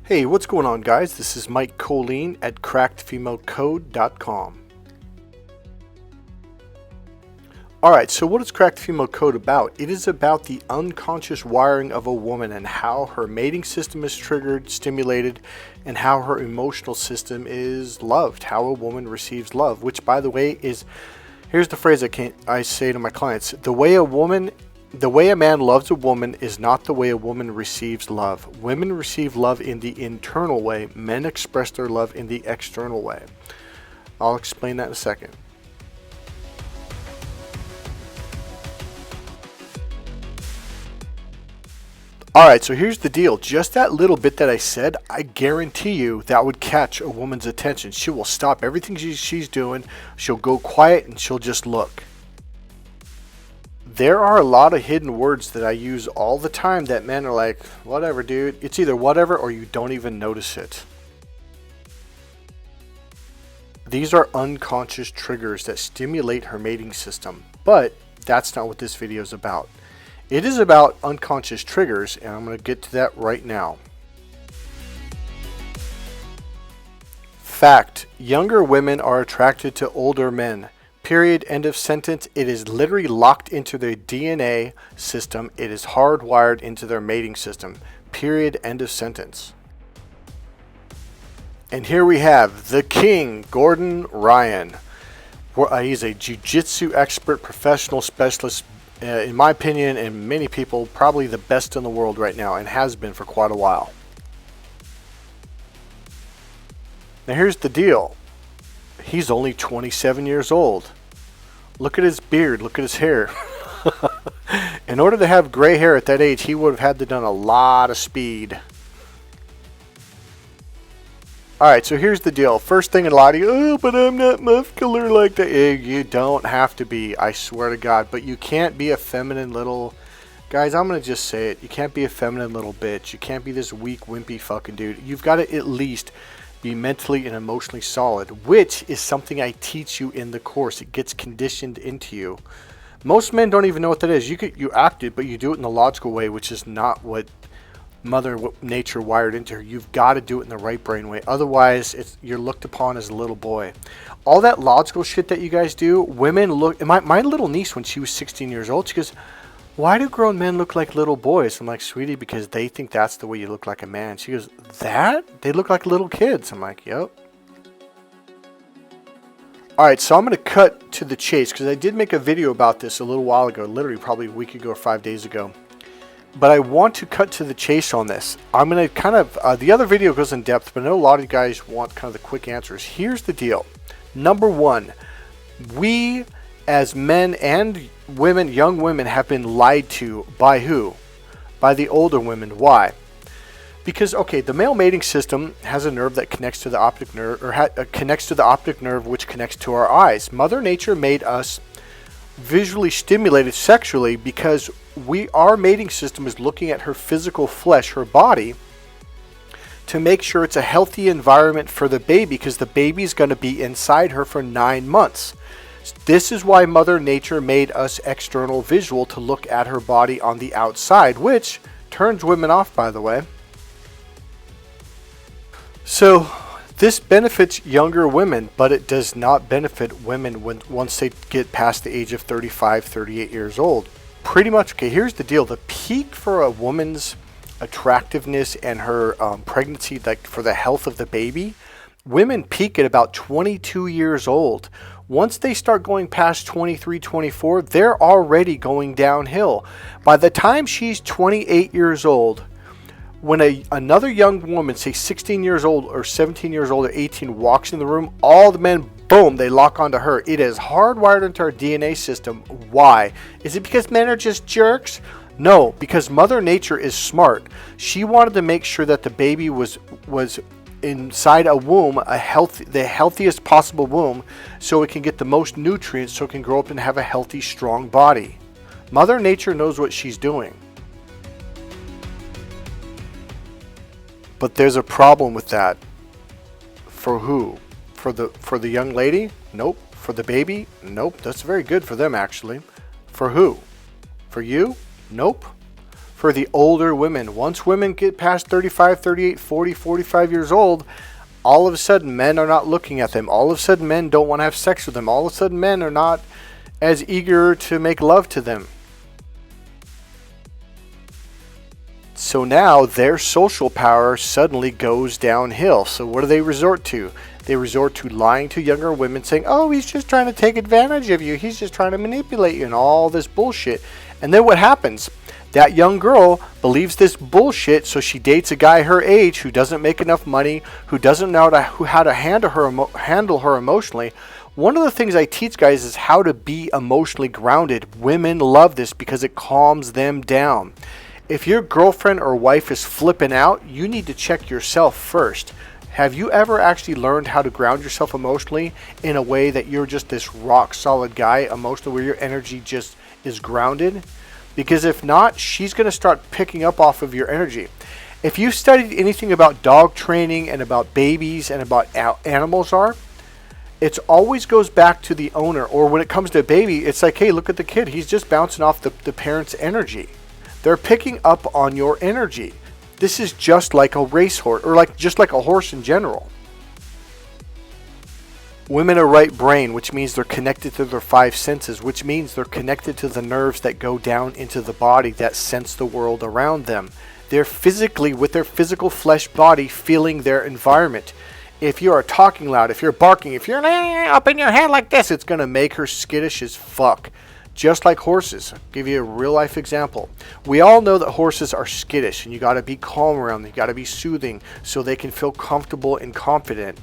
Hey, what's going on, guys? This is Mike Kollin at crackedfemalecode.com. Alright, so what is Cracked Female Code about? It is about the unconscious wiring of a woman and how her mating system is triggered, stimulated, and how her emotional system is loved, how a woman receives love, which, by the way, is, here's the phrase I say to my clients: the way a man loves a woman is not the way a woman receives love. Women receive love in the internal way. Men express their love in the external way. I'll explain that in a second. Alright, so here's the deal. Just that little bit that I said, I guarantee you that would catch a woman's attention. She will stop everything she's doing. She'll go quiet and she'll just look. There are a lot of hidden words that I use all the time that men are like, whatever, dude. It's either whatever or you don't even notice it. These are unconscious triggers that stimulate her mating system. But that's not what this video is about. It is about unconscious triggers, and I'm going to get to that right now. Fact: younger women are attracted to older men. Period. End of sentence. It is literally locked into their DNA system. It is hardwired into their mating system. Period. End of sentence. And here we have the king, Gordon Ryan. He's a jiu-jitsu expert, professional specialist, in my opinion, and many people, probably the best in the world right now, and has been for quite a while. Now here's the deal. He's only 27 years old. Look at his beard. Look at his hair. In order to have gray hair at that age, he would have had to done a lot of speed. Alright, so here's the deal. First thing, a lot of you, oh, but I'm not muscular like that. You don't have to be, I swear to God. But you can't be a feminine little... Guys, I'm going to just say it. You can't be a feminine little bitch. You can't be this weak, wimpy fucking dude. You've got to at least be mentally and emotionally solid, which is something I teach you in the course. It gets conditioned into you. Most men don't even know what that is. You act it, but you do it in the logical way, which is not what Mother Nature wired into her. You've got to do it in the right brain way. Otherwise, you're looked upon as a little boy. All that logical shit that you guys do, women look... My little niece, when she was 16 years old, she goes, why do grown men look like little boys? I'm like, sweetie, because they think that's the way you look like a man. She goes, that? They look like little kids. I'm like, yep. Alright, so I'm going to cut to the chase, because I did make a video about this a little while ago, literally probably a week ago or 5 days ago. But I want to cut to the chase on this. I'm going to kind of... the other video goes in depth, but I know a lot of you guys want kind of the quick answers. Here's the deal. Number one, we as men and women, young women, have been lied to by who? By the older women. Why? Because, okay, the male mating system has a nerve that connects to the optic nerve, or connects to the optic nerve, which connects to our eyes. Mother Nature made us visually stimulated sexually because our mating system is looking at her physical flesh, her body, to make sure it's a healthy environment for the baby, because the baby is going to be inside her for 9 months. This is why Mother Nature made us external visual, to look at her body on the outside, which turns women off, by the way. So this benefits younger women, but it does not benefit women once they get past the age of 35, 38 years old. Pretty much, okay, here's the deal. The peak for a woman's attractiveness and her pregnancy, like for the health of the baby, women peak at about 22 years old. Once they start going past 23, 24, they're already going downhill. By the time she's 28 years old, when another young woman, say 16 years old or 17 years old or 18, walks in the room, all the men, boom, they lock onto her. It is hardwired into our DNA system. Why? Is it because men are just jerks? No, because Mother Nature is smart. She wanted to make sure that the baby was inside a womb, the healthiest possible womb, so it can get the most nutrients, so it can grow up and have a healthy, strong body. Mother Nature knows what she's doing. But there's a problem with that. For who? For the young lady? Nope. For the baby? Nope. That's very good for them, actually. For who? For you? Nope. for the older women. Once women get past 35, 38, 40, 45 years old, all of a sudden men are not looking at them. All of a sudden men don't want to have sex with them. All of a sudden men are not as eager to make love to them. So now their social power suddenly goes downhill. So what do they resort to? They resort to lying to younger women, saying, oh, he's just trying to take advantage of you. He's just trying to manipulate you and all this bullshit. And then what happens? That young girl believes this bullshit, so she dates a guy her age who doesn't make enough money, who doesn't know how to handle her emotionally. One of the things I teach guys is how to be emotionally grounded. Women love this because it calms them down. If your girlfriend or wife is flipping out, you need to check yourself first. Have you ever actually learned how to ground yourself emotionally in a way that you're just this rock solid guy emotionally, where your energy just is grounded? Because if not, she's going to start picking up off of your energy. If you've studied anything about dog training and about babies and about animals it always goes back to the owner. Or when it comes to a baby, it's like, hey, look at the kid. He's just bouncing off the parent's energy. They're picking up on your energy. This is just like a racehorse, or just like a horse in general. Women are right brain, which means they're connected to their 5 senses, which means they're connected to the nerves that go down into the body that sense the world around them. They're physically, with their physical flesh body, feeling their environment. If you are talking loud, if you're barking, if you're up in your head like this, it's going to make her skittish as fuck. Just like horses. I'll give you a real life example. We all know that horses are skittish, and you got to be calm around them. You got to be soothing so they can feel comfortable and confident.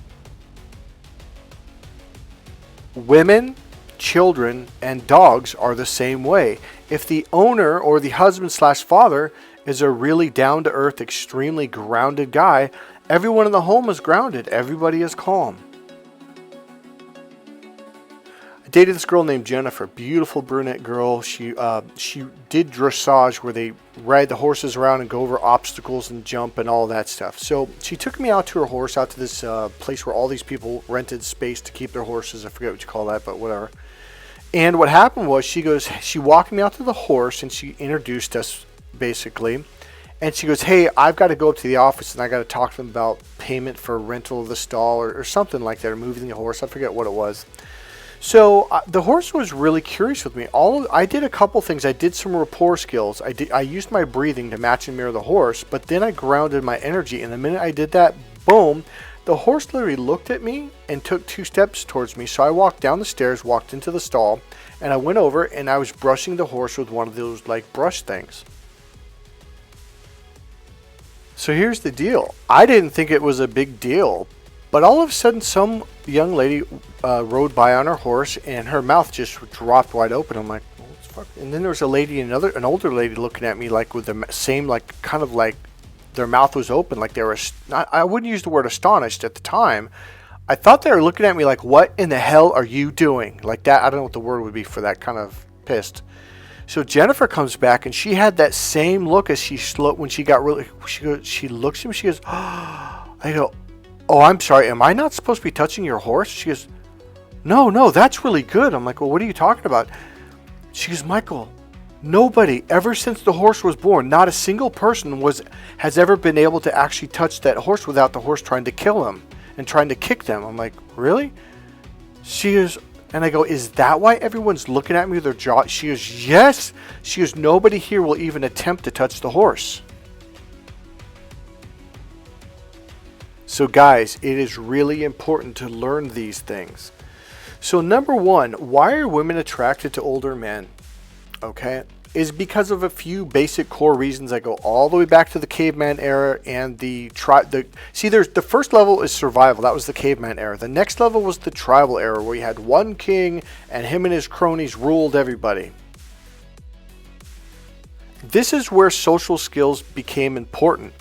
Women, children, and dogs are the same way. If the owner or the husband/father is a really down-to-earth, extremely grounded guy, everyone in the home is grounded. Everybody is calm. I dated this girl named Jennifer, beautiful brunette girl. She did dressage, where they ride the horses around and go over obstacles and jump and all that stuff. So she took me out to her horse, out to this place where all these people rented space to keep their horses. I forget what you call that, but whatever. And what happened was she walked me out to the horse and she introduced us basically. And she goes, hey, I've got to go up to the office and I got to talk to them about payment for rental of the stall or something like that, or moving the horse. I forget what it was. So the horse was really curious with me. I did a couple things. I did some rapport skills. I used my breathing to match and mirror the horse, but then I grounded my energy. And the minute I did that, boom, the horse literally looked at me and took 2 steps towards me. So I walked down the stairs, walked into the stall, and I went over and I was brushing the horse with one of those like brush things. So here's the deal. I didn't think it was a big deal. But all of a sudden, some young lady rode by on her horse, and her mouth just dropped wide open. I'm like, what the fuck? And then there was a lady, an older lady, looking at me like with the same, like kind of like their mouth was open, like they were. I wouldn't use the word astonished at the time. I thought they were looking at me like, what in the hell are you doing? Like that. I don't know what the word would be for that, kind of pissed. So Jennifer comes back, and she had that same look as when she got really. She looks at me. She goes, oh. I go, oh, I'm sorry, am I not supposed to be touching your horse? She goes, no, that's really good. I'm like, well, what are you talking about? She goes, Michael, nobody, ever since the horse was born, not a single person has ever been able to actually touch that horse without the horse trying to kill him and trying to kick them. I'm like, really? She goes, and I go, is that why everyone's looking at me with their jaw? She goes, yes. She goes, nobody here will even attempt to touch the horse. So guys, it is really important to learn these things. So number 1, why are women attracted to older men? Okay, is because of a few basic core reasons. I go all the way back to the caveman era and the first level is survival. That was the caveman era. The next level was the tribal era, where you had one king and him and his cronies ruled everybody. This is where social skills became important.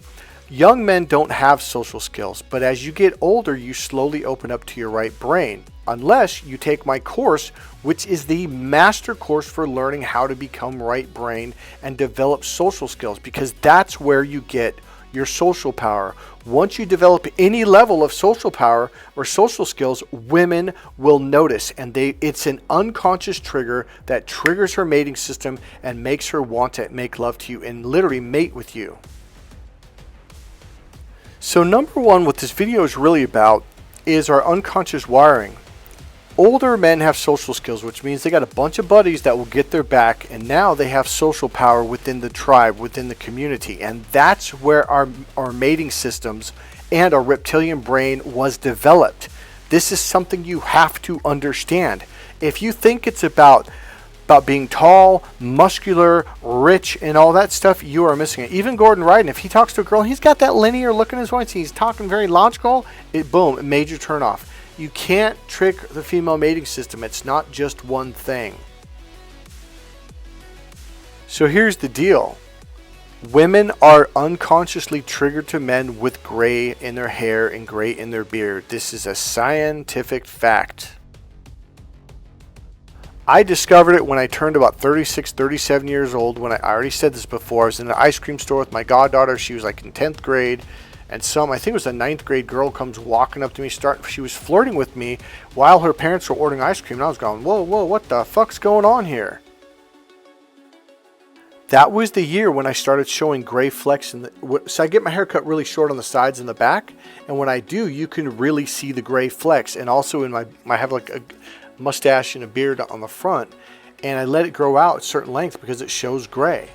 Young men don't have social skills, but as you get older, you slowly open up to your right brain. Unless you take my course, which is the master course for learning how to become right brain and develop social skills, because that's where you get your social power. Once you develop any level of social power or social skills, women will notice, and it's an unconscious trigger that triggers her mating system and makes her want to make love to you and literally mate with you. So number one, what this video is really about is our unconscious wiring. Older men have social skills, which means they got a bunch of buddies that will get their back, and now they have social power within the tribe, within the community, and that's where our mating systems and our reptilian brain was developed. This is something you have to understand. If you think it's about being tall, muscular, rich, and all that stuff, you are missing it. Even Gordon Ryden, if he talks to a girl, he's got that linear look in his voice, he's talking very logical, boom, major turn off. You can't trick the female mating system. It's not just one thing. So here's the deal. Women are unconsciously triggered to men with gray in their hair and gray in their beard. This is a scientific fact. I discovered it when I turned about 36, 37 years old. When I already said this before, I was in an ice cream store with my goddaughter. She was like in 10th grade. And I think it was a 9th grade girl comes walking up to me, she was flirting with me while her parents were ordering ice cream. And I was going, whoa, what the fuck's going on here? That was the year when I started showing gray flecks. So I get my hair cut really short on the sides and the back. And when I do, you can really see the gray flecks. And also I have like a mustache and a beard on the front. And I let it grow out a certain length because it shows gray.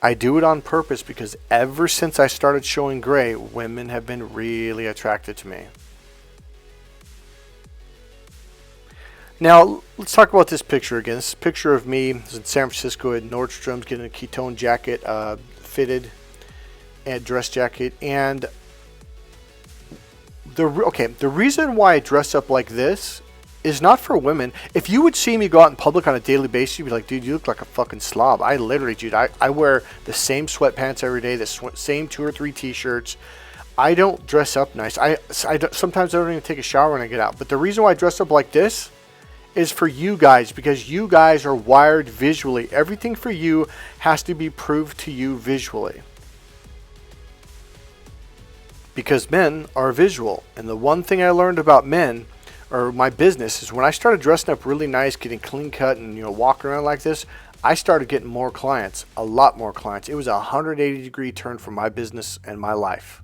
I do it on purpose because ever since I started showing gray, women have been really attracted to me. Now, let's talk about this picture again. This is a picture of me in San Francisco at Nordstrom's getting a ketone jacket fitted and dress jacket. And the reason why I dress up like this is not for women. If you would see me go out in public on a daily basis, you'd be like, dude, you look like a fucking slob. I literally, dude, I wear the same sweatpants every day, the same 2 or 3 t-shirts. I don't dress up nice. Sometimes I don't even take a shower when I get out. But the reason why I dress up like this is for you guys, because you guys are wired visually. Everything for you has to be proved to you visually. Because men are visual. And the one thing I learned about men, or my business, is when I started dressing up really nice, getting clean cut and walking around like this, I started getting more clients, a lot more clients. It was a 180-degree turn for my business and my life.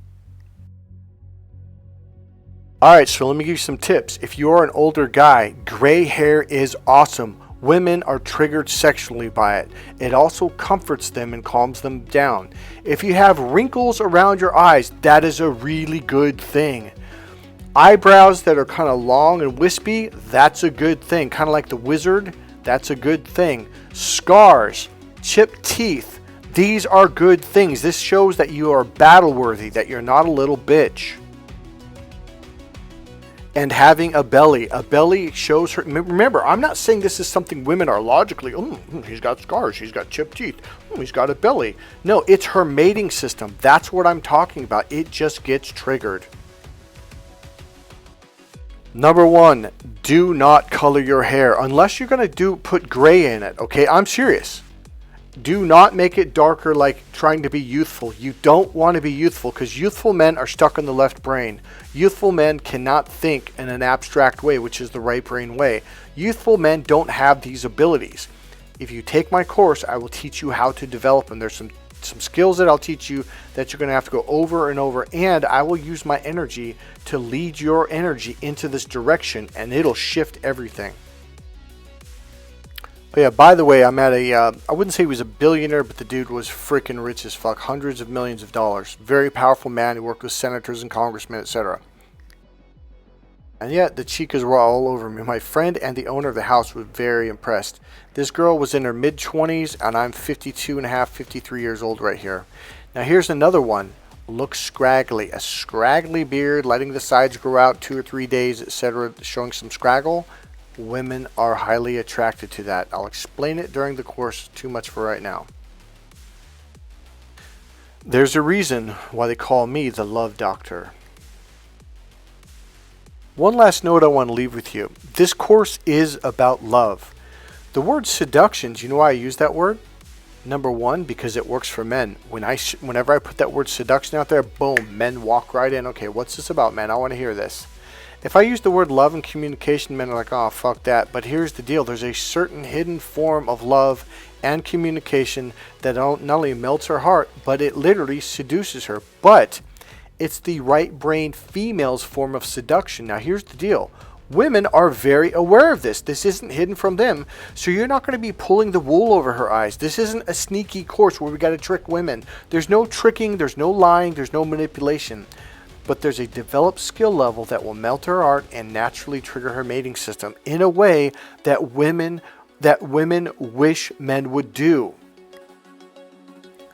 Alright, so let me give you some tips. If you are an older guy, gray hair is awesome. Women are triggered sexually by it. It also comforts them and calms them down. If you have wrinkles around your eyes, that is a really good thing. Eyebrows that are kind of long and wispy, that's a good thing. Kind of like the wizard, that's a good thing. Scars, chipped teeth, these are good things. This shows that you are battle worthy, that you're not a little bitch. And having a belly shows her. Remember, I'm not saying this is something women are logically, he's got scars, he's got chipped teeth, he's got a belly. No, it's her mating system. That's what I'm talking about. It just gets triggered. Number 1, do not color your hair unless you're going to put gray in it. Okay, I'm serious. Do not make it darker, like trying to be youthful. You don't want to be youthful because youthful men are stuck in the left brain. Youthful men cannot think in an abstract way, which is the right brain way. Youthful men don't have these abilities. If you take my course, I will teach you how to develop them. There's some skills that I'll teach you that you're going to have to go over and over, and I will use my energy to lead your energy into this direction, and it'll shift everything. But yeah, by the way, I'm at I wouldn't say he was a billionaire, but the dude was freaking rich as fuck. Hundreds of millions of dollars. Very powerful man. He worked with senators and congressmen, etc. And yet, the chicas were all over me. My friend and the owner of the house was very impressed. This girl was in her mid-20s, and I'm 52 and a half, 53 years old right here. Now, here's another one. Looks scraggly. A scraggly beard, letting the sides grow out 2 or 3 days, etc., showing some scraggle. Women are highly attracted to that. I'll explain it during the course. Too much for right now. There's a reason why they call me the love doctor. One last note I want to leave with you. This course is about love. The word seduction, do you know why I use that word? Number one, because it works for men. Whenever I put that word seduction out there, boom, men walk right in. Okay, what's this about, man? I want to hear this. If I use the word love and communication, men are like, oh, fuck that. But here's the deal. There's a certain hidden form of love and communication that not only melts her heart, but it literally seduces her. But it's the right-brained female's form of seduction. Now, here's the deal. Women are very aware of this. This isn't hidden from them. So you're not going to be pulling the wool over her eyes. This isn't a sneaky course where we got to trick women. There's no tricking. There's no lying. There's no manipulation. But there's a developed skill level that will melt her heart and naturally trigger her mating system in a way that women wish men would do.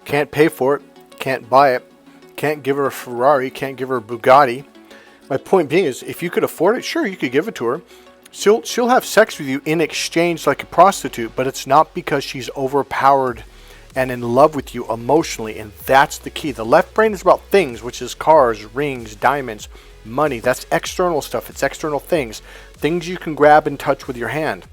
Can't pay for it. Can't buy it. Can't give her a Ferrari. Can't give her a Bugatti. My point being is, if you could afford it, sure, you could give it to her. She'll have sex with you in exchange like a prostitute, but it's not because she's overpowered and in love with you emotionally, and that's the key. The left brain is about things, which is cars, rings, diamonds, money. That's external stuff. It's external things you can grab and touch with your hand.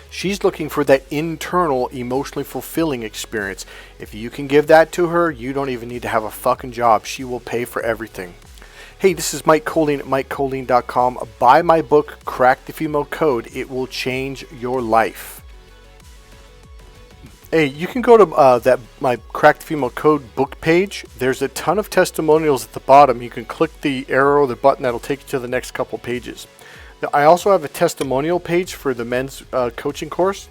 She's looking for that internal, emotionally fulfilling experience. If you can give that to her, you don't even need to have a fucking job. She will pay for everything. Hey, this is Mike Kollin at MikeKollin.com. Buy my book, Crack the Female Code. It will change your life. Hey, you can go to my Crack the Female Code book page. There's a ton of testimonials at the bottom. You can click the arrow, the button, that'll take you to the next couple pages. Now, I also have a testimonial page for the men's coaching course.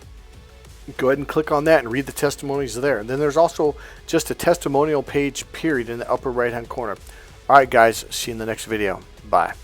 Go ahead and click on that and read the testimonies there. And then there's also just a testimonial page, period, in the upper right-hand corner. All right, guys, see you in the next video. Bye.